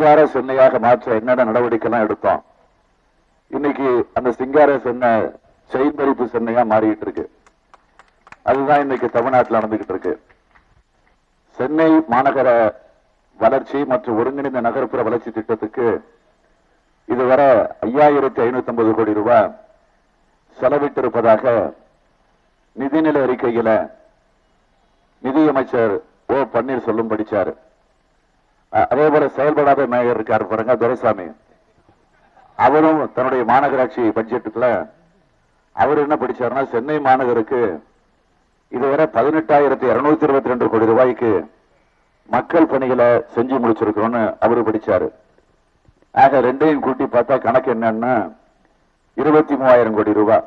சிங்கார சென்னையாக மாற்ற என்னென்ன நடவடிக்கை எல்லாம் எடுத்தோம். இன்னைக்கு அந்த சிங்கார சென்னை செயின் பறிப்பு சென்னையா மாறிட்டு இருக்கு. அதுதான் இன்னைக்கு தமிழ்நாட்டில் நடந்துகிட்டு இருக்கு. சென்னை மாநகர வளர்ச்சி மற்றும் ஒருங்கிணைந்த நகர்ப்புற வளர்ச்சி திட்டத்துக்கு இதுவரை 5550 கோடி ரூபாய் செலவிட்டிருப்பதாக நிதிநிலை அறிக்கையில நிதியமைச்சர் ஓ பன்னீர்செல்வம் படிச்சாரு. அதே போல செயல்படாத மேயர் இருக்காரு பாருங்க, துரைசாமி, அவரும் தன்னுடைய மாநகராட்சி பட்ஜெட்டுக்குள்ள அவர் என்ன படிச்சாருன்னா, சென்னை மாநகருக்கு இதுவரை 18,222 கோடி ரூபாய்க்கு மக்கள் பணிகளை செஞ்சு முடிச்சிருக்கிறோம்னு அவரு படிச்சாரு. ஆக ரெண்டையும் கூட்டி பார்த்தா கணக்கு என்னன்னா 23,000 கோடி ரூபாய்.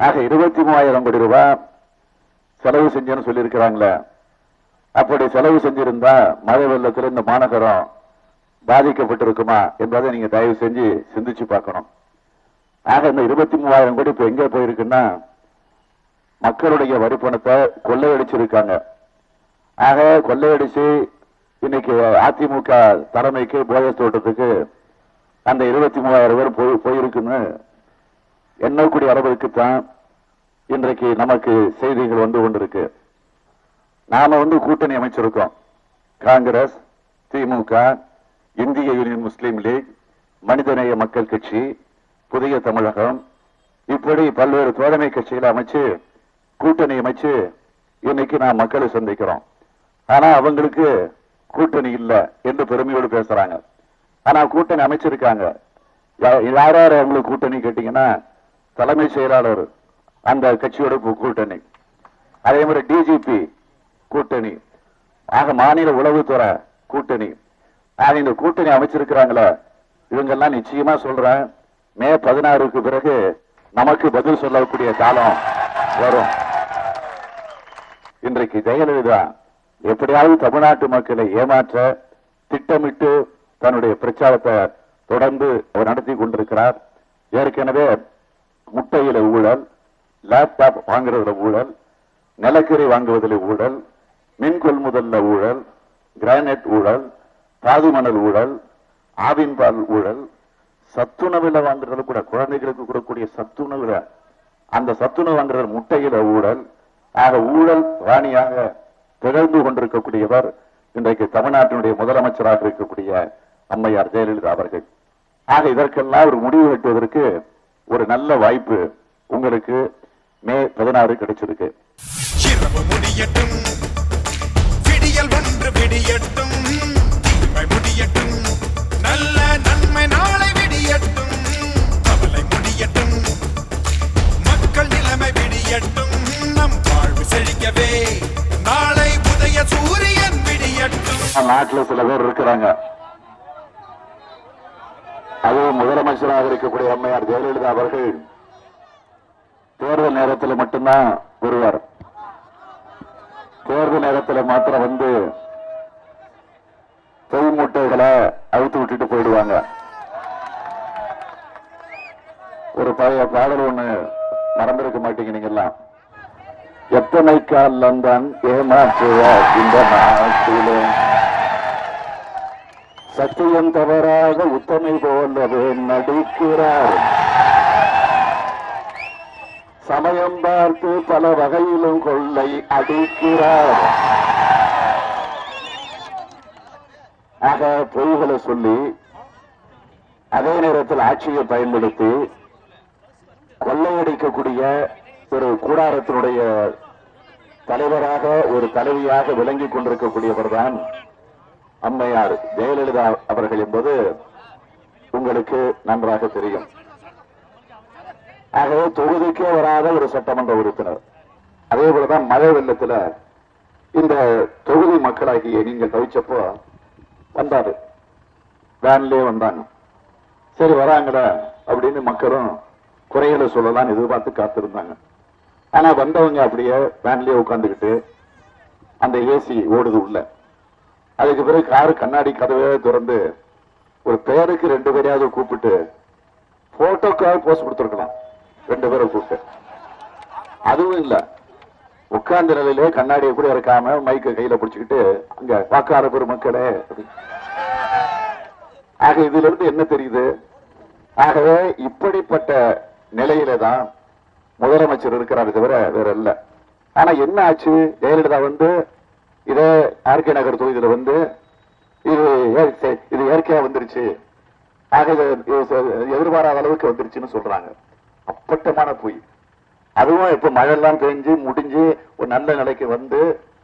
ஆக 23,000 கோடி ரூபாய் செலவு செஞ்சேன்னு சொல்லி இருக்கிறாங்களே. அப்படி செலவு செஞ்சிருந்தா மழை வெள்ளத்தில் இந்த மாநகரம் பாதிக்கப்பட்டிருக்குமா என்பதை நீங்க தயவு செஞ்சு சிந்திச்சு பார்க்கணும். ஆக இந்த 23,000 கோடி இப்ப எங்க போயிருக்குன்னா மக்களுடைய வரி பணத்தை கொள்ளையடிச்சிருக்காங்க. ஆக கொள்ளையடிச்சு இன்னைக்கு அதிமுக தலைமைக்கு போயஸ் தோட்டத்துக்கு அந்த 23,000 பேர் போயிருக்குன்னு எண்ணக்கூடிய அளவிற்குத்தான் இன்றைக்கு நமக்கு செய்திகள் வந்து கொண்டிருக்கு. நாம கூட்டணி அமைச்சிருக்கோம். காங்கிரஸ், திமுக, இந்திய யூனியன் முஸ்லீம் லீக், மனிதநேய மக்கள் கட்சி, புதிய தமிழகம், இப்படி பல்வேறு தோழமை கட்சிகளை அமைச்சு கூட்டணி அமைச்சு இன்னைக்கு நான் மக்களை சந்திக்கிறோம். ஆனா அவங்களுக்கு கூட்டணி இல்ல என்று பெருமையோடு பேசுறாங்க. ஆனா கூட்டணி அமைச்சிருக்காங்க. யார் யார் அவங்களுக்கு கூட்டணி கேட்டீங்கன்னா, தலைமை செயலாளர் அந்த கட்சியோட கூட்டணி, அதே மாதிரி டிஜிபி கூட்டணி, ஆக மாநில உளவுத்துறை கூட்டணி. ஆக இந்த கூட்டணி அமைச்சிருக்கிறாங்களே, இவங்கெல்லாம் நிச்சயமா சொல்றேன், மே 16க்கு பிறகு நமக்கு பதில் சொல்லக்கூடிய காலம் வரும். இன்றைக்கு ஜெயலலிதா எப்படியாவது தமிழ்நாட்டு மக்களை ஏமாற்ற திட்டமிட்டு தன்னுடைய பிரச்சாரத்தை தொடர்ந்து அவர் நடத்தி கொண்டிருக்கிறார். ஏற்கனவே முட்டையில ஊழல், லேப்டாப் வாங்குறதுல ஊழல், நிலக்கரி வாங்குவதில் ஊழல், மின் கொள்முதல்ல ஊழல், கிரானைட் ஊழல், தாது மணல் ஊழல், ஆவின் பால் ஊழல், சத்துணவுல வாங்குறது கூட, குழந்தைகளுக்கு கொடுக்கக்கூடிய சத்துணவுல அந்த சத்துணவு வாங்குறது முட்டையில ஊழல். ஆக ஊழல் ராணியாக திகழ்ந்து கொண்டிருக்கக்கூடியவர் இன்றைக்கு தமிழ்நாட்டினுடைய முதலமைச்சராக இருக்கக்கூடிய அம்மையார் ஜெயலலிதா அவர்கள். ஆக இதற்கெல்லாம் ஒரு முடிவு கட்டுவதற்கு ஒரு நல்ல வாய்ப்பு உங்களுக்கு மே 16 கிடைச்சிருக்கு. நல்ல நன்மை நாளை விடியட்டும், கவலை முடியட்டும், மக்கள் நிலைமை விடியட்டும், நம் வாழ்வு செழிக்கவே நாளை உதய சூரியன் விடியட்டும். நாட்டில் சில பேர் இருக்கிறாங்க, அதுவும் முதலமைச்சராக இருக்கக்கூடிய அம்மையார் ஜெயலலிதா அவர்கள் தேர்தல் நேரத்தில் மட்டும்தான் வருவார். தேர்தல் நேரத்தில் மாத்திரம் பொய் மூட்டைகளை அழுத்து விட்டுட்டு போயிடுவாங்க. ஒரு பழைய பாடல் ஒண்ணு மறந்திருக்க மாட்டீங்க நீங்க எல்லாம். எத்தனை கால் லந்தன் ஏமாற்றுவார் இந்த நாட்டிலே, சத்தியம் தவறாக உத்தமை போலவே நடிக்கிறார், சமயம் பார்த்து பல வகையிலும் கொள்ளை அடிக்கிறார். ஆக பொய்களை சொல்லி அதே நேரத்தில் ஆட்சியை பயன்படுத்தி கொள்ளையடிக்கக்கூடிய ஒரு கூடாரத்தினுடைய தலைவராக, ஒரு தலைவியாக விளங்கிக் கொண்டிருக்கக்கூடியவர் தான் அம்மையார் ஜெயலலிதா அவர்கள் என்பது உங்களுக்கு நன்றாக தெரியும். ஆகவே தொகுதிக்கே வராத ஒரு சட்டமன்ற உறுப்பினர். அதே போலதான் மழை வெள்ளத்துல இந்த தொகுதி மக்களாகிய நீங்கள் தவிச்சப்போ வந்தாரு, வேன்லயே வந்தாங்க. சரி வராங்கடா அப்படின்னு மக்களும் குறைகளை சொல்லலாம் எதிர்பார்த்து காத்திருந்தாங்க. ஆனா வந்தவங்க அப்படியே வேன்லயே உட்கார்ந்துக்கிட்டு, அந்த ஏசி ஓடுது உள்ள. அதுக்கு பிறகு காரு கண்ணாடி கதவே திறந்து ஒரு பேருக்கு 2 பேரையாவது கூப்பிட்டு போட்டோக்காக போஸ்ட் கொடுத்துருக்கலாம். 2 பேரை கூப்பிட்டு, அதுவும் இல்ல, உட்கார்ந்த நிலையிலே கண்ணாடியை கூட இறக்காம மைக்க கையில பிடிச்சுக்கிட்டு, அங்க வாக்காளர் பெருமக்களே ஆக இதுல இருந்து என்ன தெரியுது? ஆகவே இப்படிப்பட்ட நிலையில தான் முதலமைச்சர் இருக்கிறாரு தவிர வேற இல்ல. ஆனா என்ன ஆச்சு? ஜெயலலிதா வந்து இதே ஆர்கே நகர் தொகுதியில வந்து இது இயற்கையா வந்துருச்சு, ஆக எதிர்பாராத அளவுக்கு வந்துருச்சுன்னு சொல்றாங்க. அப்பட்டமான பொய். அதுவும் இப்ப மழை எல்லாம் பெஞ்சு முடிஞ்சு ஒரு நல்ல நிலைக்கு வந்து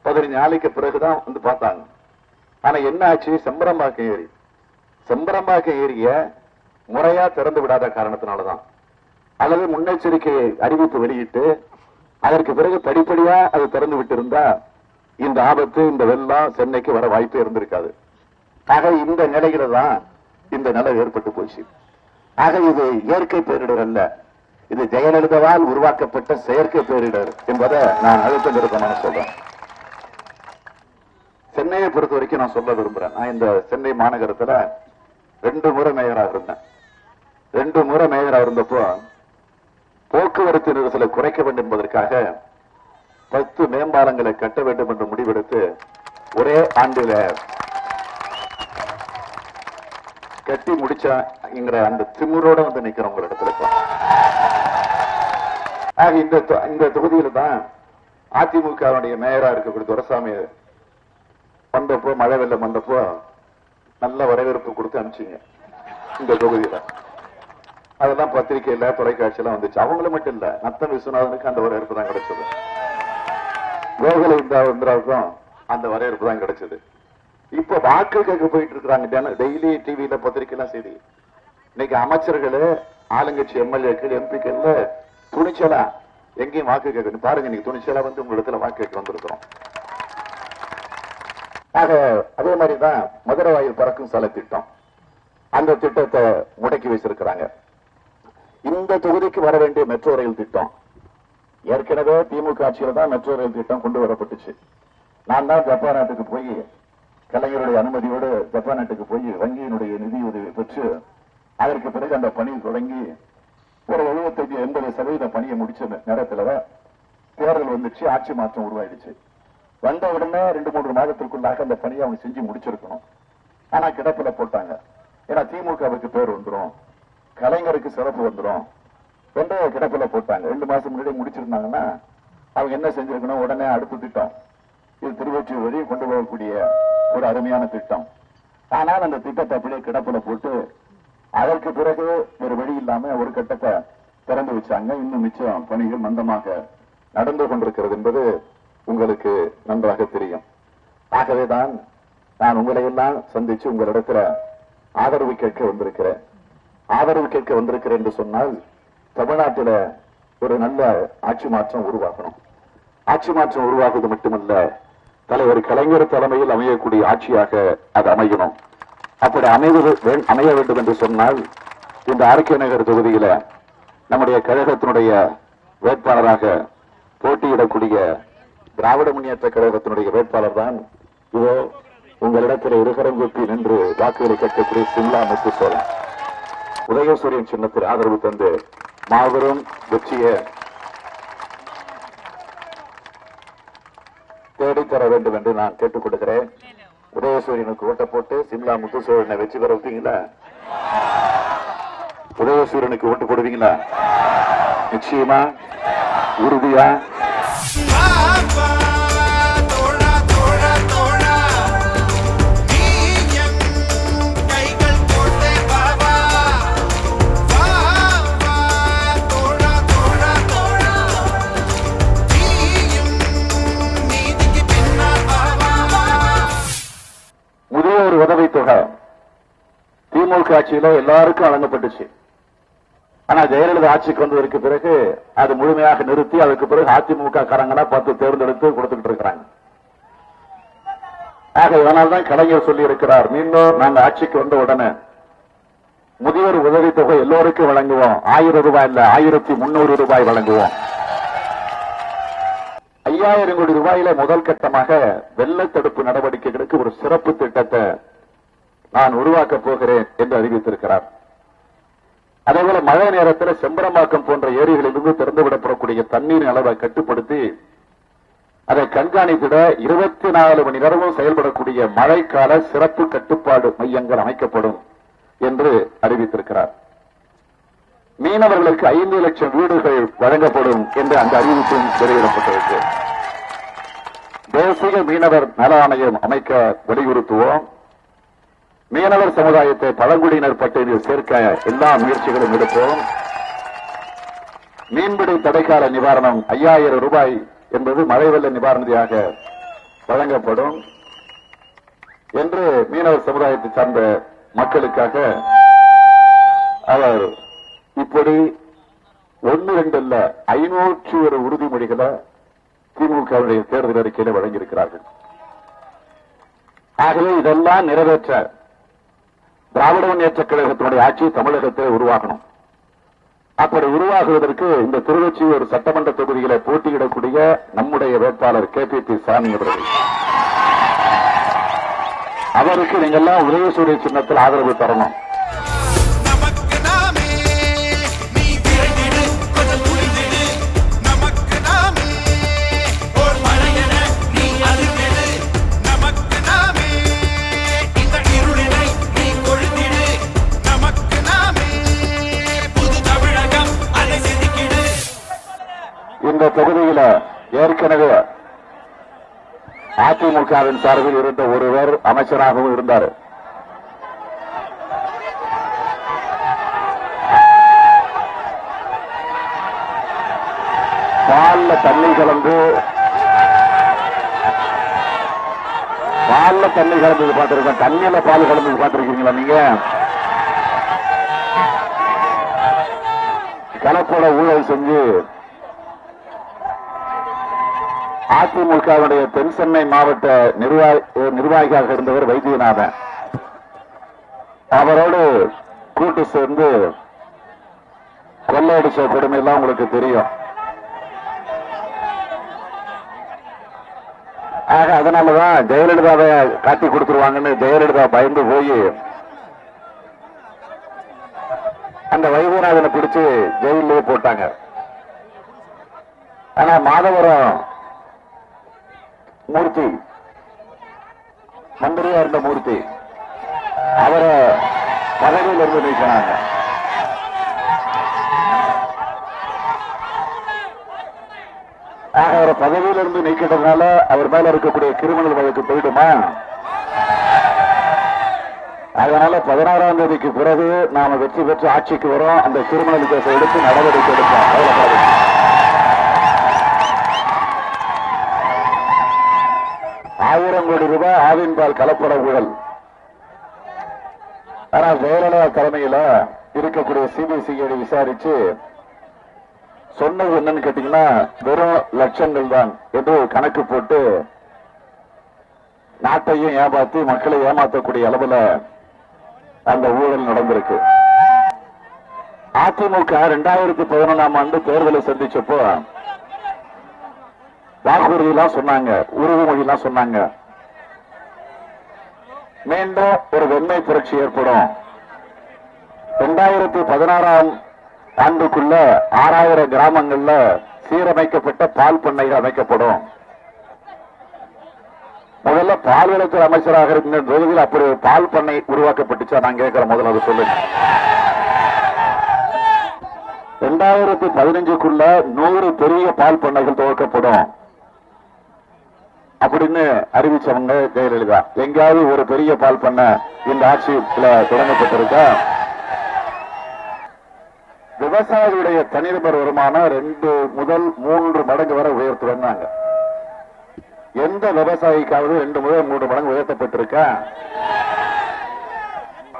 15 நாளைக்கு பிறகுதான் வந்து பார்த்தாங்க. ஆனா என்ன ஆச்சு? செம்பரம்பாக்கம் ஏரிய முறையா திறந்து விடாத காரணத்தினாலதான், அல்லது முன்னெச்சரிக்கை அறிவிப்பு வெளியிட்டு அதற்கு பிறகு படிப்படியா அது திறந்து விட்டு இருந்தா இந்த ஆபத்து, இந்த வெள்ளம் சென்னைக்கு வர வாய்ப்பே இருந்திருக்காது. ஆக இந்த நிலையில தான் இந்த நிலை ஏற்பட்டு போச்சு. ஆக இது இயற்கை பேரிடர் அல்ல, இது ஜெயலலிதாவால் உருவாக்கப்பட்ட செயற்கை பேரிடர் என்பதை நான் அழுத்தம் திருத்தமான சொல்றேன். சென்னையை பொறுத்த வரைக்கும் நான் சொல்ல விரும்புறேன். நான் இந்த சென்னை மாநகரத்துல 2 முறை மேயராக இருந்தேன். 2 முறை மேயராக இருந்தப்போ போக்குவரத்து நெரிசலை குறைக்க வேண்டும் என்பதற்காக 10 மேம்பாலங்களை கட்ட வேண்டும் என்று முடிவெடுத்து ஒரே ஆண்டில கட்டி முடிச்சங்கிற அந்த திமிரோட வந்து நிக்கிறோம் உங்க இடத்துல. இந்த தொகுதியில தான் அதிமுகவுடைய மேயரா இருக்கக்கூடிய துரைசாமி வந்தப்போ, மழை வெள்ளம் வந்தப்போ நல்ல வரவேற்பு கொடுத்து அனுப்பிச்சிங்க இந்த தொகுதியில. அதெல்லாம் பத்திரிகையில தொலைக்காட்சியெல்லாம் வந்துச்சு. அவங்களும் மட்டும் இல்ல, நத்தம் விஸ்வநாதனுக்கு அந்த வரவேற்பு தான் கிடைச்சது, கோகுல இந்திராவுக்கும் அந்த வரவேற்பு தான் கிடைச்சது. இப்ப வாக்கு கேட்க போயிட்டு இருக்கிறாங்க டெய்லி டிவியில பத்திரிகைலாம் செய்தி. இன்னைக்கு அமைச்சர்கள், ஆளுங்கட்சி எம்எல்ஏக்கள், எம்பிக்கள் துணிச்சலா எங்கேயும் வாக்கு கேட்க பாருங்க. இன்னைக்கு துணிச்சலா வந்து உங்க இடத்துல வாக்கு கேட்க வந்திருக்கிறோம். ஆக அதே மாதிரிதான் மதுரை வாயில் பறக்கும் சாலை திட்டம், அந்த திட்டத்தை முடக்கி வச்சிருக்கிறாங்க. இந்த தொகுதிக்கு வர வேண்டிய மெட்ரோ ரயில் திட்டம், ஏற்கனவே திமுக ஆட்சியில தான் மெட்ரோ ரயில் திட்டம் கொண்டு வரப்பட்டுச்சு. நான் தான் ஜப்பான் நாட்டுக்கு போய் கலைஞருடைய அனுமதியோடு ஜப்பான் நாட்டுக்கு போய் வங்கியினுடைய நிதியுதவி பெற்று அதற்கு பிறகு அந்த பணி தொடங்கி ஒரு 75-80% பணியை முடிச்ச நேரத்துலதான் தேர்தல் வந்துச்சு, ஆட்சி மாற்றம் உருவாயிடுச்சு. வந்த உடனே 2-3 மாதத்திற்குள்ளாக அந்த பணியை அவங்க செஞ்சு முடிச்சிருக்கணும். ஆனா கிடப்பில போட்டாங்க. ஏன்னா திமுகவுக்கு பேர் வந்துடும், கலைஞருக்கு சிறப்பு வந்துடும் என்று கிடப்பில போட்டாங்க. 2 மாசம் முன்னாடி முடிச்சிருந்தாங்கன்னா அவங்க என்ன செஞ்சிருக்கணும்? உடனே அடுத்த திட்டம், இது திருவொற்றியூர் வழி கொண்டு போகக்கூடிய ஒரு அருமையான திட்டம். ஆனால் அந்த திட்டத்தை அப்படியே கிடப்பில போட்டு அதற்கு பிறகு ஒரு வழி இல்லாம ஒரு கட்டத்தை திறந்து வச்சாங்க. இன்னும் மிச்சம் பணிகள் மந்தமாக நடந்து கொண்டிருக்கிறது என்பது உங்களுக்கு நன்றாக தெரியும். ஆகவேதான் நான் உங்களை எல்லாம் சந்திச்சு உங்களிடத்துல ஆதரவு கேட்க வந்திருக்கிறேன். ஆதரவு கேட்க வந்திருக்கிறேன் என்று சொன்னால் தமிழ்நாட்டில் ஒரு நல்ல ஆட்சி மாற்றம் உருவாகணும். ஆட்சி மாற்றம் உருவாகுவது மட்டுமல்ல, தலைவர் கலைஞர் தலைமையில் அமையக்கூடிய ஆட்சியாக அது அமையணும். அப்படி அமைய வேண்டும் என்று சொன்னால் இந்த ஆர்கே நகர் தொகுதியில நம்முடைய கழகத்தினுடைய வேட்பாளராக போட்டியிடக்கூடிய திராவிட முன்னேற்ற கழகத்தினுடைய வேட்பாளர் தான் இதோ உங்களிடத்தில் இருகரங்குப்பி நின்று வாக்குகளை கேட்கக்கூடிய சிம்லா முத்துசோழன். உதயசூரியன் சின்னத்தில் ஆதரவு தந்து மாபெரும் வெற்றியை தேடித்தர வேண்டும் என்று நான் கேட்டுக் கொடுக்கிறேன். உதயசூரியனுக்கு ஓட்ட போட்டு சிம்லா முத்துசோழனை வெற்றி பெற வைப்பீங்களா? உதயசூரியனுக்கு ஓட்டு போடுவீங்களா? நிச்சயமா, உறுதியா? முதியோர் உதவித்தொகை திமுக ஆட்சியில எல்லாருக்கும் வழங்கப்பட்டுச்சு. ஆனா ஜெயலலிதா ஆட்சிக்கு வந்ததற்கு பிறகு அது முழுமையாக நிறுத்தி அதுக்கு பிறகு அதிமுக காரங்களா 10 தேர்ந்தெடுத்து கொடுத்துக்கிட்டு இருக்கிறாங்க. ஆக இதனால்தான் கலைஞர் சொல்லி இருக்கிறார், மீண்டும் நாங்க ஆட்சிக்கு வந்த உடனே முதியோர் உதவித்தொகை எல்லோருக்கும் வழங்குவோம். 1000 ரூபாய் இல்ல, 1300 ரூபாய் வழங்குவோம். 5000 கோடி ரூபாயில முதல் கட்டமாக வெள்ள தடுப்பு நடவடிக்கைகளுக்கு ஒரு சிறப்பு திட்டத்தை நான் உருவாக்கப் போகிறேன் என்று அறிவித்திருக்கிறார். அதேபோல மழை நேரத்தில் செம்பரம்பாக்கம் போன்ற ஏரிகளிலிருந்து திறந்துவிடப்படக்கூடிய தண்ணீரின் அளவை கட்டுப்படுத்தி அதை கண்காணித்திட 24 மணி நேரமும் செயல்படக்கூடிய மழைக்கால சிறப்பு கட்டுப்பாடு மையங்கள் அமைக்கப்படும். என்று அறிவித்திருக்கிறார். மீனவர்களுக்கு 5 லட்சம் வீடுகள் வழங்கப்படும் என்று அந்த அறிவிப்பும் வெளியிடப்பட்டிருக்கு. தேசிய மீனவர் நல ஆணையம் அமைக்க வலியுறுத்துவோம். மீனவர் சமுதாயத்தை பழங்குடியினர் பட்டியலில் சேர்க்க எல்லா முயற்சிகளும் எடுப்போம். மீன்பிடி தடைக்கால நிவாரணம் 5000 ரூபாய் என்பது மழை வெள்ள நிவாரணமாக வழங்கப்படும் என்று மீனவர் சமுதாயத்தை சார்ந்த மக்களுக்காக அவர் இப்படி 1-2 அல்ல 501 உறுதிமொழிகளை திமுகவுடைய தேர்தல் அறிக்கையில் வழங்கியிருக்கிறார்கள். ஆகவே இதெல்லாம் நிறைவேற்ற திராவிட முன்னேற்ற கழகத்தினுடைய ஆட்சி தமிழகத்தில் உருவாகணும். அப்படி உருவாகுவதற்கு இந்த திருவொற்றியூர் சட்டமன்ற தொகுதியில போட்டியிடக்கூடிய நம்முடைய வேட்பாளர் KPP சாமி அவர்கள், அவருக்கு நீங்கெல்லாம் உதயசூரிய சின்னத்தில் ஆதரவு தரணும். இந்த தொகுதியில ஏற்கனவே அதிமுகவின் சார்பில் இருந்த ஒருவர் அமைச்சராகவும் இருந்தார். பால்ல தண்ணி கலந்து பார்த்திருக்கேன். தண்ணியில பால் கலந்து பார்த்திருக்கீங்களா நீங்க? கலப்பட ஊழல் செஞ்சு அதிமுகவுடைய தென் சென்னை மாவட்ட நிர்வாகியாக இருந்தவர் வைத்தியநாதன். அவரோடு கூட்டு சேர்ந்து கொள்ளையடிச்ச கொடுமை எல்லாம் உங்களுக்கு தெரியும். ஆக அதனாலதான் ஜெயலலிதாவை காட்டி கொடுத்துருவாங்கன்னு ஜெயலலிதா பயந்து போய் அந்த வைத்தியநாதனை பிடிச்சு ஜெயிலே போட்டாங்க. ஆனா மாதவரம் மூர்த்தி, மந்திரியா இருந்த மூர்த்தி, அவரை பதவியில் இருந்து நீக்கினாங்க. அவரை பதவியிலிருந்து நீக்கிட்டதுனால அவர் மேல இருக்கக்கூடிய கிரிமினல் வழக்கு போயிடுமா? அதனால 16ஆம் தேதிக்கு பிறகு நாம வெற்றி பெற்று ஆட்சிக்கு வரோம். அந்த கிரிமினல் கேஸை எடுத்து நடவடிக்கை எடுப்போம். 1000 கோடி ரூபாய் ஆவின் பால் கலப்பட ஊழல். ஆனா ஜெயலலிதா தலைமையில இருக்கக்கூடிய சிபிசிஐடி விசாரிச்சு சொன்னது என்னன்னு கேட்டீங்கன்னா வெறும் லட்சங்கள் தான் என்று கணக்கு போட்டு நாட்டையும் ஏமாத்தி மக்களை ஏமாற்றக்கூடிய அளவுல அந்த ஊழல் நடந்திருக்கு. அதிமுக 2011ஆம் ஆண்டு தேர்தலை சந்திச்சப்போ வாக்குறுதியெல்லாம் சொன்னாங்க, உறுதிமொழியெல்லாம் சொன்னாங்க. மீண்டும் ஒரு வெண்மை புரட்சி ஏற்படும். 2016ஆம் ஆண்டுக்குள்ள 6000 கிராமங்கள்ல சீரமைக்கப்பட்ட பால் பண்ணைகள் அமைக்கப்படும். முதல்ல பால்வளத்துறை அமைச்சராக இருந்த தொகுதியில் அப்படி பால் பண்ணை உருவாக்கப்பட்டுச்சா? நான் கேட்கிறேன், முதல்ல அது சொல்லுங்க. 2015க்குள்ள 100 பெரிய பால் பண்ணைகள் துவக்கப்படும் அப்படின்னு அறிவிச்சவங்க ஜெயலலிதா. எங்கேயாவது ஒரு பெரிய பால் பண்ண இந்த ஆட்சியில தொடங்கப்பட்டிருக்கா? விவசாயிகளுடைய தனிநபர் வருமானம் 2 முதல் 3 மடங்கு வரை உயர்த்து வந்தாங்க. எந்த விவசாயிக்காவது 2 முதல் 3 மடங்கு உயர்த்தப்பட்டிருக்கா?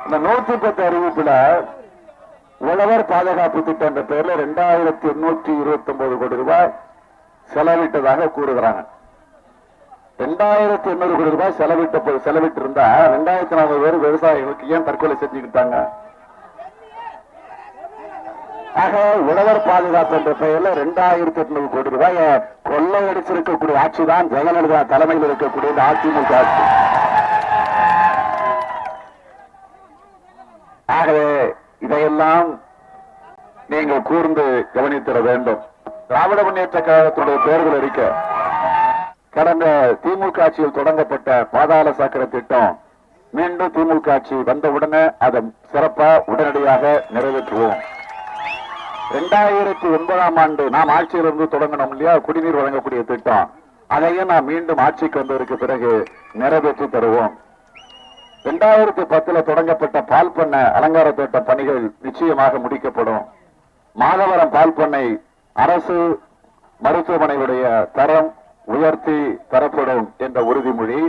இந்த 110 அறிவிப்புல உழவர் பாதுகாப்பு திட்டம் என்ற பெயர்ல 2829 கோடி ரூபாய் செலவிட்டதாக கூறுகிறாங்க. 2800 கோடி ரூபாய் செலவிட்டு இருந்தா 2400 பேர் விவசாயிகளுக்கு ஏன் தற்கொலை செஞ்சுக்கிட்டாங்க? ஆக உழவர் பாதுகாப்பு என்ற பெயர்ல 2800 கோடி ரூபாய் கொள்ளையடிச்சிருக்கக்கூடிய ஆட்சி தான் ஜெயலலிதா தலைமையில் இருக்கக்கூடிய அதிமுக ஆட்சி. ஆகவே இதையெல்லாம் நீங்கள் கூர்ந்து கவனித்திட வேண்டும். திராவிட முன்னேற்ற கழகத்தினுடைய தேர்தல் அறிக்கை கடந்த திமுக ஆட்சியில் தொடங்கப்பட்ட பாதாள சாக்கடை திட்டம் மீண்டும் திமுக ஆட்சி வந்தவுடனே அதை சிறப்பா உடனடியாக நிறைவேற்றுவோம். 2009ஆம் ஆண்டு நாம் ஆட்சியிலிருந்து தொடங்கணும் இல்லையா குடிநீர் வழங்கக்கூடிய திட்டம், அதையும் நாம் மீண்டும் ஆட்சிக்கு வந்ததற்கு பிறகு நிறைவேற்றி தருவோம். 2010 தொடங்கப்பட்ட பால் பண்ணை அலங்கார தோட்ட பணிகள் நிச்சயமாக முடிக்கப்படும். மாதவரம் பால் பண்ணை அரசு மருத்துவமனையுடைய தரம் உயர்த்தி தரப்படும் என்ற உறுதிமொழி.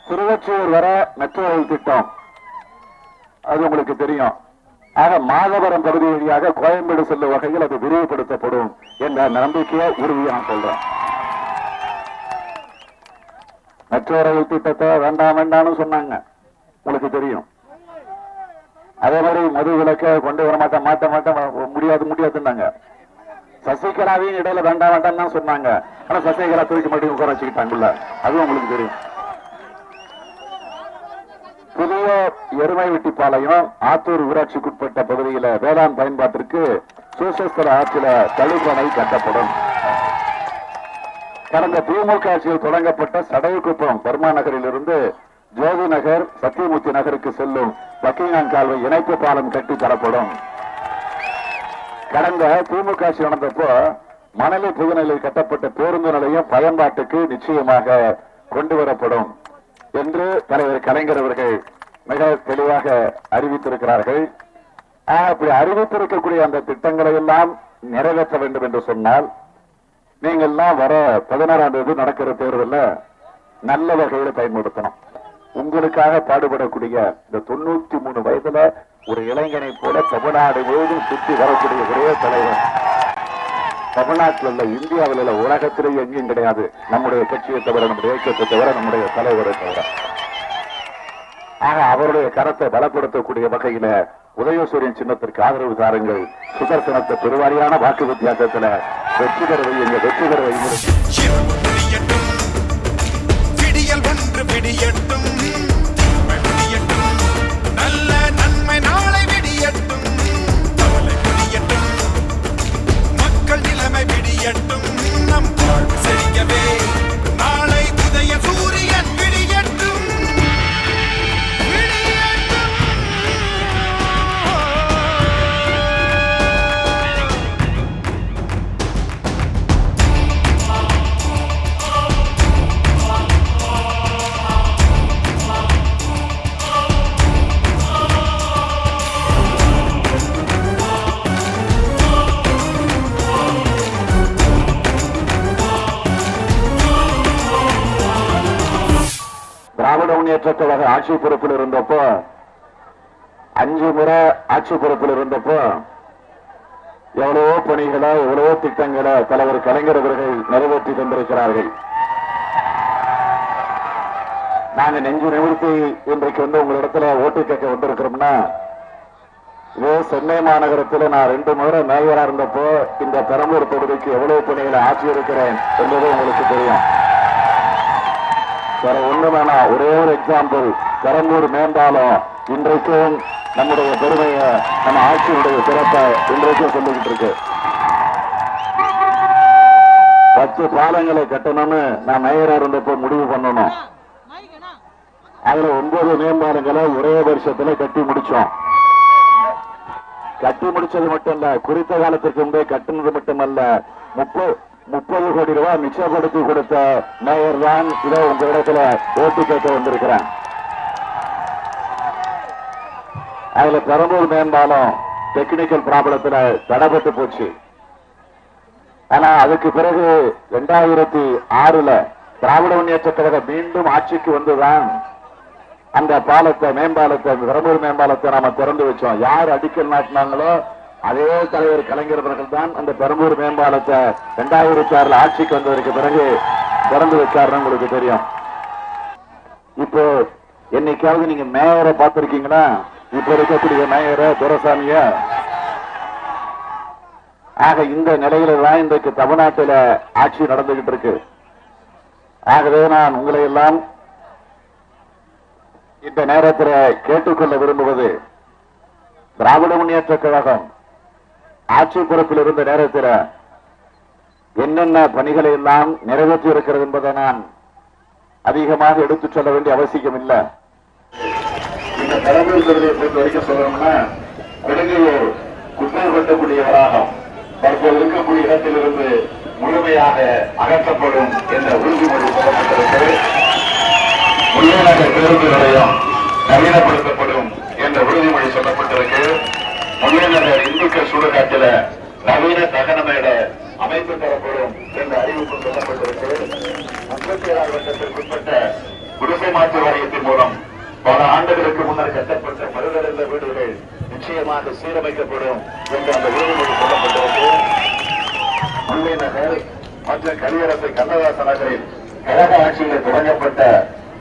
திருவொற்றியூர் வர மெட்ரோ ரயில் திட்டம், அது உங்களுக்கு தெரியும். ஆக மாதவரம் பகுதி வழியாக கோயம்பேடு செல்லும் வகையில் அது விரிவுபடுத்தப்படும் என்ற நம்பிக்கையை உறுதியாக சொல்றேன். மெட்ரோ ரயில் திட்டத்தை வேண்டாம் வேண்டாம்னு சொன்னாங்க, உங்களுக்கு தெரியும். அதே மாதிரி மது விலக்க கொண்டு வர மாட்டேன் முடியாதுன்னாங்க. சசிகலாவையும் இடையில வேண்டாம் வேண்டாம் தான் சொன்னாங்க. ஆனா சசிகலா தூக்கி மட்டும் உட்கார வச்சுக்கிட்டாங்கல்ல, அதுவும் உங்களுக்கு தெரியும். புதிய எருமை வெட்டிப்பாளையம் ஆத்தூர் ஊராட்சிக்குட்பட்ட பகுதியில வேளாண் பயன்பாட்டிற்கு சூசஸ்தல ஆற்றில தழுப்பணை கட்டப்படும். கடந்த திமுக ஆட்சியில் தொடங்கப்பட்ட சடையக்குப்பம் பர்மா நகரில் இருந்து ஜோதி நகர் சத்தியமூர்த்தி நகருக்கு செல்லும் பக்கிங்ஹாம் கால்வை இணைப்பு பாலம் கட்டி தரப்படும். கடந்த திமுக ஆட்சி நடந்தப்போ மணலி புதுநிலையில் கட்டப்பட்ட பேருந்து நிலையம் பயன்பாட்டுக்கு நிச்சயமாக கொண்டு வரப்படும் என்று தலைவர் கலைஞர் அவர்கள் மிக தெளிவாக அறிவித்திருக்கிறார்கள். அப்படி அறிவித்திருக்கக்கூடிய அந்த திட்டங்களை எல்லாம் நிறைவேற்ற வேண்டும் என்று சொன்னால் நீங்கள் எல்லாம் வர 16ஆம் தேதி நடக்கிற தேர்தலில் நல்ல வகையில் பயன்படுத்தணும். உங்களுக்காக பாடுபடக்கூடிய இந்த 93 வயதுல ஒரு இளைஞனை போல தமிழ்நாடு முழுவதும் சுற்றி வரக்கூடிய ஒரே தலைவர் தமிழ்நாட்டில் உள்ள, இந்தியாவில் உள்ள, உலகத்திலேயே எங்கேயும் கிடையாது. நம்முடைய கட்சியை தவிர, நம்முடைய இயக்கத்தை தவிர, நம்முடைய தலைவரை தவிர. ஆக அவருடைய கரத்தை பலப்படுத்தக்கூடிய வகையில உதயசூரியன் சின்னத்திற்கு ஆதரவு தாருங்கள். சுதர்சனத்தை பெருவாரியான வாக்கு வித்தியாசத்தில் வெற்றி பெற வையுங்க, வெற்றி பெற வையுங்க. நல்ல நன்மை நாளை விடியட்டும், மக்கள் நிலைமை விடியட்டும், நம் வாழ்வு செழிக்கவே நாளை உதய சூரியன் விடியட்டும். திராவிட முன்னேற்ற கழக ஆட்சி பொறுப்பில் இருந்தப்போ 5 முறை ஆட்சி பொறுப்பில் இருந்தப்போ எவ்வளவோ பணிகளை, எவ்வளவோ திட்டங்களை தலைவர் கலைஞர் அவர்கள் நிறைவேற்றி தந்திருக்கிறார்கள். நாங்க நெஞ்சு நிமிர்த்தி இன்றைக்கு உங்களிடத்துல ஓட்டு கேட்க வந்திருக்கிறோம்னா, இதே சென்னை மாநகரத்தில் நான் 2 முறை மேயரா இருந்தப்போ இந்த பெரம்பூர் தொகுதிக்கு எவ்வளவு பணிகளை ஆற்றியிருக்கிறேன் என்பது உங்களுக்கு தெரியும். வேற ஒண்ணு வேணாம், ஒரே ஒரு எக்ஸாம்பிள், பெரம்பூர் மேம்பாலம் இன்றைக்கும் நம்முடைய பெருமையை, நம்ம ஆட்சியுடைய சிறப்பை இன்றைக்கும் சொல்லிக்கிட்டு இருக்கு. 10 பாலங்களை கட்டணும்னு நான் மேயரா இருந்தப்போ முடிவு பண்ணணும். அதுல 9 மேம்பாலங்களை ஒரே வருஷத்துல கட்டி முடிச்சோம். கட்டி முடிச்சது மட்டும் இல்ல, குறித்த காலத்திற்கு முன்பே கட்டினது மட்டுமல்ல, 30 கோடி ரூபாய் மிச்சப்படுத்தி கொடுத்த மேயர் தான் இதை உங்க இடத்துல ஓட்டு கேட்க வந்திருக்கிறேன். அதுல பெரம்பூர் மேம்பாலம் டெக்னிக்கல் ப்ராப்ளத்துல தடைபட்டு போச்சு. ஆனா அதுக்கு பிறகு 2006 திராவிட முன்னேற்ற கழகம் மீண்டும் ஆட்சிக்கு வந்துதான் அந்த பாலத்தை, மேம்பாலத்தை, பெரம்பூர் மேம்பாலத்தை நாம திறந்து வச்சோம். யார் அடிக்கல் நாட்டினாங்களோ அதே தலைவர் கலைஞர் அவர்கள் தான் அந்த பெரம்பூர் மேம்பாலத்தை 2006 ஆட்சிக்கு வந்ததற்கு பிறகு திறந்து வச்சாருன்னு உங்களுக்கு தெரியும். இப்போ என்னைக்காவது நீங்க மேயரை பார்த்திருக்கீங்களா? இப்ப இருக்கக்கூடிய மேயரை துரைசாமிய. ஆக இந்த நிலையில தான் இன்றைக்கு தமிழ்நாட்டில் ஆட்சி நடந்துகிட்டு இருக்கு. ஆகவே நான் உங்களை எல்லாம் இந்த நேரத்தில் கேட்டுக்கொள்ள விரும்புவது, திராவிட முன்னேற்ற கழகம் ஆட்சி பொறுப்பில் இருந்த நேரத்தில் என்னென்ன பணிகளை எல்லாம் நிறைவேற்றி இருக்கிறது என்பதை நான் அதிகமாக எடுத்துச் சொல்ல வேண்டிய அவசியம் இல்லை. இந்த பெரம்பூர் தொகுதியை பொறுத்த வரைக்கும் சொல்லணும்னா கொடுங்கையூர் குற்றம் கொட்டக்கூடிய வளாகம் தற்போது இருக்கக்கூடிய இடத்திலிருந்து முழுமையாக அகற்றப்படும் என்ற உறுதிமொழி சொல்லப்பட்டிருக்கிறது. முல்லைநகர் பேருந்து நிலையம் நவீனப்படுத்தப்படும் என்ற உறுதிமொழி சொல்லப்பட்டிருக்கு. முல்லைநகர் இந்துக்கள் சுடுகாட்டில நவீன தகனமேட அமைப்பு தரப்படும் என்ற அறிவிப்பு சொல்லப்பட்டிருக்கு. 57 வட்டத்திற்குட்பட்ட குடிசை மாற்று வாரியத்தின் மூலம் பல ஆண்டுகளுக்கு முன்னர் கட்டப்பட்ட பழுதடைந்த வீடுகள் நிச்சயமாக சீரமைக்கப்படும் என்று அந்த உறுதிமொழி சொல்லப்பட்டிருக்கு. முல்லை நகர் மற்றும் கலியரசு கண்ணதாச நகரில் கழக ஆட்சியில் தொடங்கப்பட்ட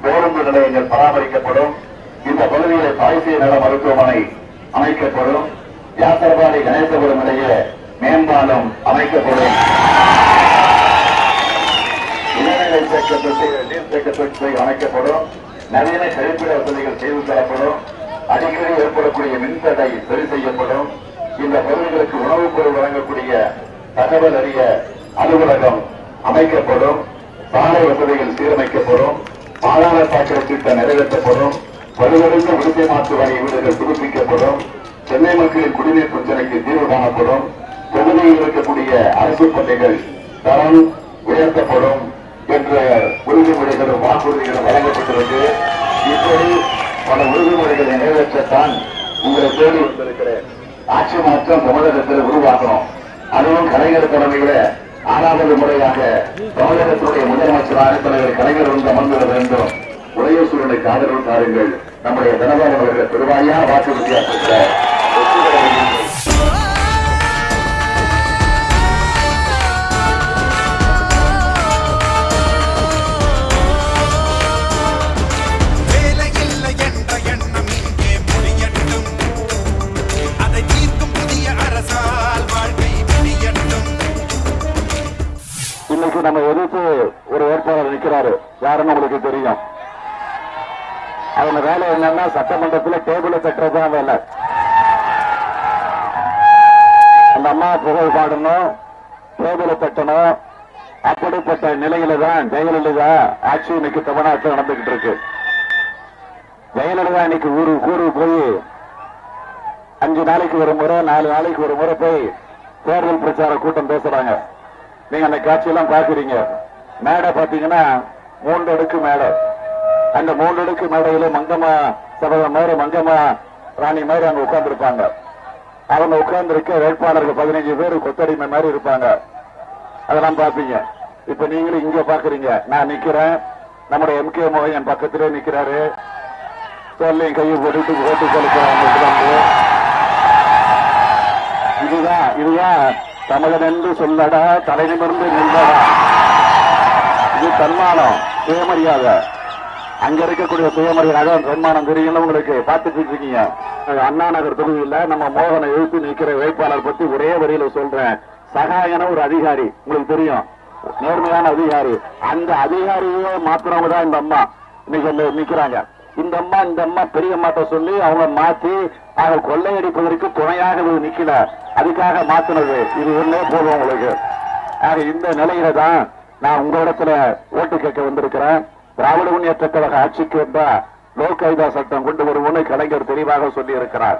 பேருந்து நிலையங்கள் பராமரிக்கப்படும். இந்த பகுதியில் தாய்சேய நல மருத்துவமனை அமைக்கப்படும். யாத்திரபாடி கணேசபுரம் இடையே மேம்பாலம் அமைக்கப்படும். இளநிலை நீர்த்தேக்க தொட்டி அமைக்கப்படும். நவீன கழிப்பிட வசதிகள் செய்து தரப்படும். அடிக்கடி ஏற்படக்கூடிய மின்தடை சரி செய்யப்படும். இந்த பகுதிகளுக்கு உணவுப் பொருள் வழங்கக்கூடிய தகவல் அறிய அலுவலகம் அமைக்கப்படும். சாலை வசதிகள் சீரமைக்கப்படும். பாதாள சாக்கடை திட்டம் நிறைவேற்றப்படும். வலுவடைந்த குடிசை மாற்று வாரிய வீடுகள் புதுப்பிக்கப்படும். சென்னை மக்களின் குடிநீர் பிரச்சனைக்கு தீர்வு காணப்படும். தொகுதியில் இருக்கக்கூடிய அரசு பள்ளிகள் தரம் உயர்த்தப்படும் என்ற உறுதிமொழிகளும் வாக்குறுதிகளும் வழங்கப்பட்டிருக்கு. இப்படி பல உறுதிமொழிகளை நிறைவேற்றத்தான் உங்களை தேடி வந்திருக்கிறேன். ஆட்சி மாற்றம் தமிழகத்தில் உருவாக்கணும். அதுவும் கலைஞர் தலைமையில 6வது முறையாக தமிழகத்தினுடைய முதலமைச்சராக தலைவர் கலைஞர் வந்து அமர்ந்துவிட வேண்டும். உடைய சூழலுக்கு ஆதரவு தாருங்கள். நம்முடைய தினகரன் அவர்களை பெருவாரியான வாக்கு வித்தியாசத்தில் இன்னைக்கு நம்ம எதிர்த்து ஒரு வேட்பாளர் நிற்கிறாரு. யாருன்னு உங்களுக்கு தெரியும். அவங்க வேலை என்னன்னா சட்டமன்றத்தில் டேபிளை தட்டுறதுதான் வேலை. அந்த அம்மா புகழ் பாடணும், டேபிளை தட்டணும். அப்படிப்பட்ட நிலையில தான் ஜெயலலிதா ஆட்சி இன்னைக்கு தமிழ்நாட்டில் நடந்துகிட்டு இருக்கு. ஜெயலலிதா இன்னைக்கு ஊரு போய் 5 நாளைக்கு ஒரு முறை 4 நாளைக்கு ஒரு முறை போய் தேர்தல் பிரச்சார கூட்டம் பேசுறாங்க. நீங்க அந்த காட்சியெல்லாம் பாக்குறீங்க. மேடை பாத்தீங்கன்னா 3 அடுக்கு மேடை. அந்த 3 அடுக்கு மேடையில மங்கம்மா சபதம் மாதிரி மங்கம்மா ராணி மாதிரி அங்க உட்கார்ந்து இருப்பாங்க. அவங்க உட்கார்ந்து இருக்க வேட்பாளர்கள் 15 பேர் கொத்தடிமை மாதிரி இருப்பாங்க. அதெல்லாம் பாப்பீங்க. இப்ப நீங்களும் இங்க பாக்குறீங்க. நான் நிக்கிறேன். நம்முடைய MK மோகன் பக்கத்திலே நிக்கிறாரு. சொல்லையும் கையை போட்டுட்டு ஓட்டு கழிக்கிறாங்க. இதுதான் தமிழன் என்று சொல்லடா, தலை நிமிர்ந்து நின்றடா. இது தன்மானம், சுயமரியாதை. அங்க இருக்கக்கூடிய சுயமரியாதை தன்மானம் தெரியல உங்களுக்கு. பார்த்துட்டு இருக்கீங்க. அண்ணா நகர் தொகுதியில் நம்ம மோகனை எழுத்து நிற்கிற வேட்பாளர் பத்தி ஒரே வரியில சொல்றேன். சகாயன ஒரு அதிகாரி, உங்களுக்கு தெரியும், நேர்மையான அதிகாரி. அந்த அதிகாரியே மாத்திரவங்க தான் இந்த அம்மா இன்னைக்கு நிக்கிறாங்க. இந்த அம்மா பெரியம்மாட்ட சொல்லி அவங்க மாத்தி அவங்க கொள்ளையடிப்பதற்கு துணையாக இது நிக்கல. அதுக்காக மாத்தினது இது ஒன்னே போதும் உங்களுக்கு. ஆக இந்த நிலையில தான் நான் உங்களிடத்துல ஓட்டு கேட்க வந்திருக்கிறேன். திராவிட முன்னேற்ற கழக ஆட்சிக்கு வந்தா லோக் ஆயுதா சட்டம் கொண்டு வருவோம்னு கலைஞர் தெளிவாக சொல்லி இருக்கிறார்.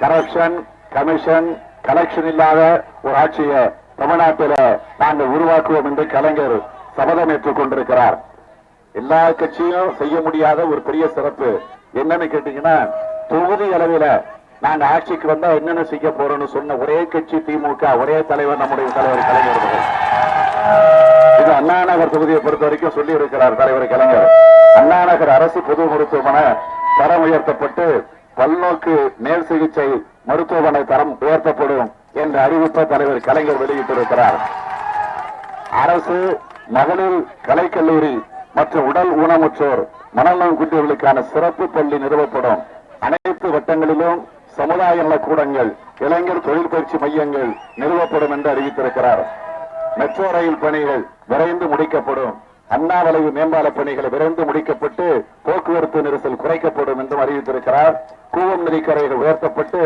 கரப்ஷன், கமிஷன், கலெக்ஷன் இல்லாத ஒரு ஆட்சியை தமிழ்நாட்டில் நாங்கள் உருவாக்குவோம் என்று கலைஞர் சபதம் ஏற்றுக் கொண்டிருக்கிறார். எல்லா கட்சியும் செய்ய முடியாத ஒரு பெரிய சிறப்பு என்னன்னு கேட்டீங்கன்னா, தொகுதி அளவில் நாங்க ஆட்சிக்கு வந்தா என்னென்ன செய்ய போறோம்னு சொன்ன ஒரே கட்சி திமுக, ஒரே தலைவர் நம்முடைய தலைவர் கலைஞர் அவர்கள். இது அண்ணா நகர் தொகுதியை பொறுத்த வரைக்கும் சொல்லி இருக்கிறார் தலைவர் கலைஞர். அண்ணா நகர் அரசு பொது மருத்துவமனை தரம் உயர்த்தப்பட்டு பல்நோக்கு மேல் சிகிச்சை மருத்துவமனை தரம் உயர்த்தப்படும் என்ற அறிவிப்பை தலைவர் கலைஞர் வெளியிட்டிருக்கிறார். அரசு மகளிர் கலைக்கல்லூரி மற்றும் உடல் ஊனமுற்றோர் மனநலம் குற்றர்களுக்கான சிறப்பு பள்ளி நிறுவப்படும். அனைத்து வட்டங்களிலும் சமுதாய நல கூடங்கள், இளைஞர் தொழில் பயிற்சி மையங்கள் நிறுவப்படும் என்று அறிவித்திருக்கிறார். மெட்ரோ ரயில் பணிகள் விரைந்து முடிக்கப்படும். அண்ணா வளைவு மேம்பால பணிகள் விரைந்து முடிக்கப்பட்டு போக்குவரத்து நெரிசல் குறைக்கப்படும் என்றும் அறிவித்திருக்கிறார். கூவம் நதிக்கரைகள் உயர்த்தப்பட்டு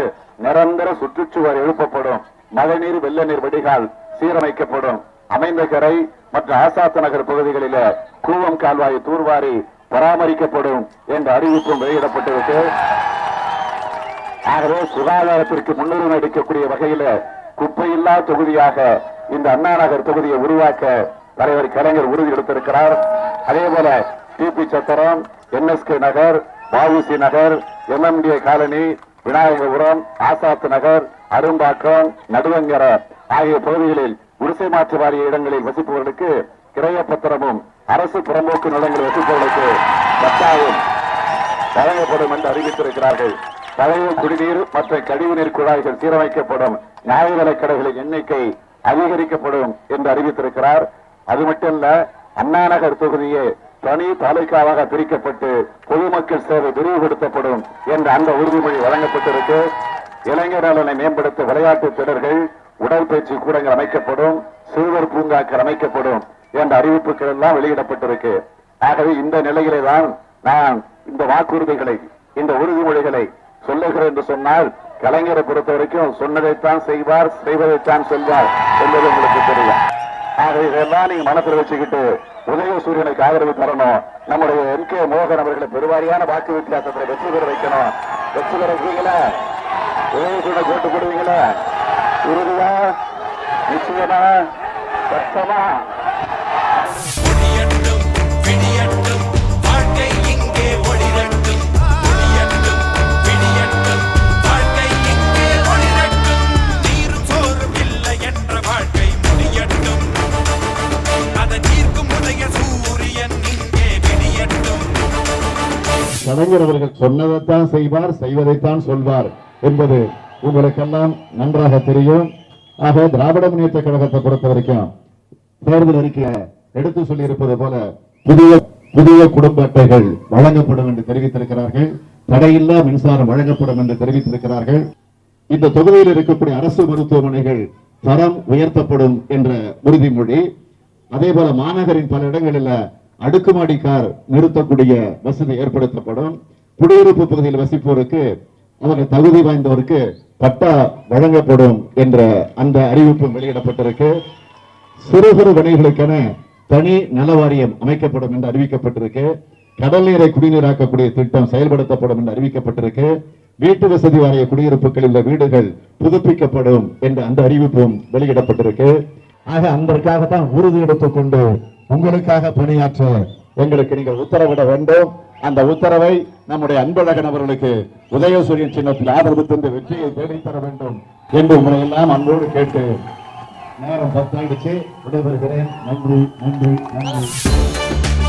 நிரந்தர சுற்றுச்சுவர் எழுப்பப்படும். மழைநீர் வெள்ள நீர் வடிகால் சீரமைக்கப்படும். அமைந்த கரை மற்றும் ஆசாத் நகர் பகுதிகளில் கூவம் கால்வாய் தூர்வாரி பராமரிக்கப்படும் என்ற அறிவிப்பும் வெளியிடப்பட்டிருக்கு. ஆகவே சுகாதாரத்திற்கு முன்னுரிமை அளிக்கக்கூடிய வகையில குப்பையில்லா தொகுதியாக இந்த அண்ணா நகர் தொகுதியை உருவாக்க தலைவர் கலைஞர் உறுதி எடுத்திருக்கிறார். அதே போல டிபி சத்திரம், NSK நகர், வஉசி நகர், MMDA காலனி, விநாயகபுரம், ஆசாத் நகர், அரும்பாக்கம், நடுவங்கர ஆகிய பகுதிகளில் குடிசை மாற்று வாரிய இடங்களில் வசிப்பவர்களுக்கு கிரைய பத்திரமும் அரசு புறம்போக்கு நிலங்களில் வசிப்பவர்களுக்கு பட்டாவும் வழங்கப்படும் என்று அறிவித்திருக்கிறார்கள். பழைய குடிநீர் மற்றும் கழிவுநீர் குழாய்கள் சீரமைக்கப்படும். நியாய விலைக் கடைகளின் எண்ணிக்கை அதிகரிக்கப்படும் என்று அறிவித்திருக்கிறார். அது மட்டுமல்ல, அண்ணா நகர் தொகுதியே தனி தாலுகாவாக பிரிக்கப்பட்டு பொதுமக்கள் சேவை விரிவுபடுத்தப்படும் என்ற அந்த உறுதிமொழி வழங்கப்பட்டிருக்கு. இளைஞர் நலனை மேம்படுத்த விளையாட்டு திடல்கள், உடற்பயிற்சி கூடங்கள் அமைக்கப்படும், சிறுவர் பூங்காக்கள் அமைக்கப்படும் என்ற அறிவிப்புகள் எல்லாம் வெளியிடப்பட்டிருக்கு. ஆகவே இந்த நிலையிலே தான் நான் இந்த வாக்குறுதிகளை, இந்த உறுதிமொழிகளை சொல்லுகிறேன் என்று சொன்னால், கலைஞரை பொறுத்த வரைக்கும் சொன்னதைத்தான் செய்வார், செய்வதைத்தான் சொல்வார் என்பது உங்களுக்கு தெரியும். ஆகவே இதெல்லாம் நீங்க மனத்தில் வச்சுக்கிட்டு உதயசூரியனுக்கு ஆதரவு தரணும். நம்முடைய MK மோகன் அவர்களை பெருவாரியான வாக்கு வித்தியாசத்தில் வெற்றி பெற வைக்கணும். வெற்றி பெற வைக்கீங்களா? உதயசூரியனை போட்டு போடுவீங்களா? உறுதியா, நிச்சயமா, சத்தமா? கலைஞர் அவர்கள் சொன்னதைத்தான் செய்வார், செய்வதைத்தான் சொல்வார் என்பது உங்களுக்கெல்லாம் நன்றாக தெரியும். ஆக திராவிட முன்னேற்ற கழகத்தை பொறுத்த வரைக்கும் தேர்தல் அறிக்கையை எடுத்து சொல்லி இருப்பது போல புதிய குடும்ப அட்டைகள் வழங்கப்படும் என்று தெரிவித்திருக்கிறார்கள். தடையில்லா மின்சாரம் வழங்கப்படும் என்று தெரிவித்திருக்கிறார்கள். இந்த தொகுதியில் இருக்கக்கூடிய அரசு மருத்துவமனைகள் தரம் உயர்த்தப்படும் என்ற உறுதிமொழி. அதே போல மாநகரின் பல இடங்களில் அடுக்குமாடி கார் நிறுத்தக்கூடிய வசதி ஏற்படுத்தப்படும். குடியிருப்பு பகுதியில் வசிப்போருக்கு, அவர்கள் தகுதி வாய்ந்தவருக்கு பட்டா வழங்கப்படும் என்ற அந்த அறிவிப்பும் வெளியிடப்பட்டிருக்கு. சிறு சிறு வணிகர்களுக்கென தனி நல வாரியம் அமைக்கப்படும் என்று அறிவிக்கப்பட்டிருக்கு. கடல் நீரை குடிநீராக்கக்கூடிய திட்டம் செயல்படுத்தப்படும் என்று அறிவிக்கப்பட்டிருக்கு. வீட்டு வசதி வாரிய குடியிருப்புகளில் உள்ள வீடுகள் புதுப்பிக்கப்படும் என்ற அந்த அறிவிப்பும் வெளியிடப்பட்டிருக்கு. ஆக அதற்காகத்தான் உறுதி எடுத்துக்கொண்டு உங்களுக்காக பணியாற்ற எங்களுக்கு நீங்கள் உத்தரவிட வேண்டும். அந்த உத்தரவை நம்முடைய அன்பழகன் அவர்களுக்கு உதயசூரியன் சின்னத்தில் ஆதரவு தந்து வெற்றியை தேடித்தர வேண்டும் என்று உங்களை எல்லாம் அன்போடு கேட்டு நேரம் 10 ஆயிடுச்சு. விடைபெறுகிறேன். நன்றி, நன்றி, நன்றி.